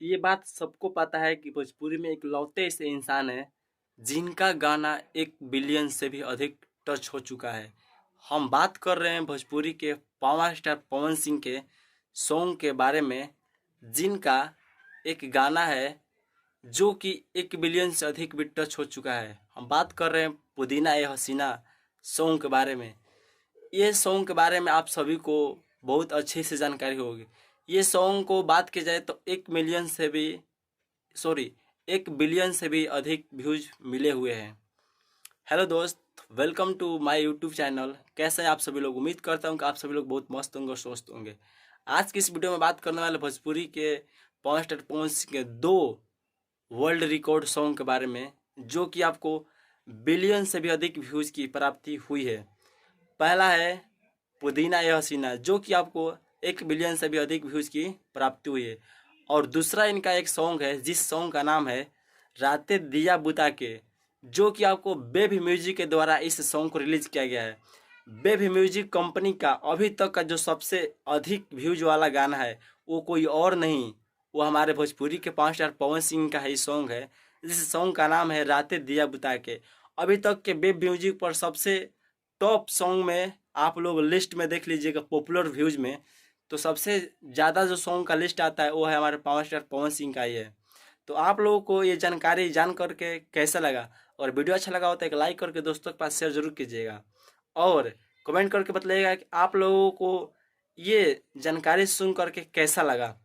ये बात सबको पता है कि भोजपुरी में इकलौते ऐसे इंसान हैं जिनका गाना 1 बिलियन से भी अधिक टच हो चुका है। हम बात कर रहे हैं भोजपुरी के पावर स्टार पवन सिंह के सॉन्ग के बारे में, जिनका एक गाना है जो कि 1 बिलियन से अधिक भी टच हो चुका है। हम बात कर रहे हैं पुदीना ए हसीना सॉन्ग के बारे में। ये सॉन्ग के बारे में आप सभी को बहुत अच्छे से जानकारी होगी। ये सॉन्ग को बात की जाए तो 1 बिलियन से भी अधिक व्यूज मिले हुए हैं। हेलो दोस्त, welcome to my YouTube channel. कैसे हैं आप सभी लोग? उम्मीद करता हूं कि आप सभी लोग बहुत मस्त होंगे और स्वस्थ होंगे। आज की इस वीडियो में बात करने वाले भोजपुरी के पवन स्टार पवन सिंह के 2 वर्ल्ड रिकॉर्ड सॉन्ग के बारे में, जो कि आपको बिलियन से भी अधिक व्यूज की प्राप्ति हुई है। पहला है पुदीना ये हसीना, जो कि आपको 1 बिलियन से भी अधिक व्यूज की प्राप्ति हुई है। और दूसरा इनका एक सॉन्ग है जिस सॉन्ग का नाम है रातें दिया बुता के, जो कि आपको बेबी म्यूजिक के द्वारा इस सॉन्ग को रिलीज किया गया है। बेबी म्यूजिक कंपनी का अभी तक का जो सबसे अधिक व्यूज वाला गाना है वो कोई और नहीं, वो हमारे भोजपुरी के 5 स्टार पवन सिंह का ही सॉन्ग है, जिस सॉन्ग का नाम है रातें दिया बुता के। अभी तक के बेबी म्यूजिक पर सबसे टॉप सॉन्ग में आप लोग लिस्ट में देख लीजिएगा, पॉपुलर व्यूज में तो सबसे ज़्यादा जो सॉन्ग का लिस्ट आता है वो है हमारे पावर स्टार पवन सिंह का ही है। तो आप लोगों को ये जानकारी जान करके कैसा लगा? और वीडियो अच्छा लगा हो तो एक लाइक करके दोस्तों के पास शेयर जरूर कीजिएगा, और कमेंट करके बताइएगा कि आप लोगों को ये जानकारी सुन करके कैसा लगा।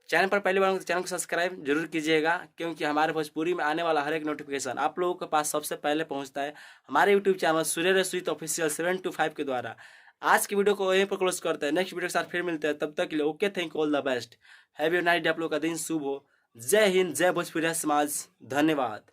चैनल पर पहली बार हो तो चैनल को सब्सक्राइब जरूर कीजिएगा, क्योंकि हमारे भोजपुरी में आने वाला हर एक नोटिफिकेशन आप लोगों के पास सबसे पहले पहुंचता है हमारे यूट्यूब चैनल सूर्य रसोई ऑफिशियल 725 के द्वारा। आज की वीडियो को यहीं पर क्लोज करते हैं, नेक्स्ट वीडियो के साथ फिर मिलते हैं। तब तक के लिए okay, thank you, all the best, have a night day. आप लोग का दिन शुभ हो। जय हिंद, जय भोजपुरी समाज, धन्यवाद।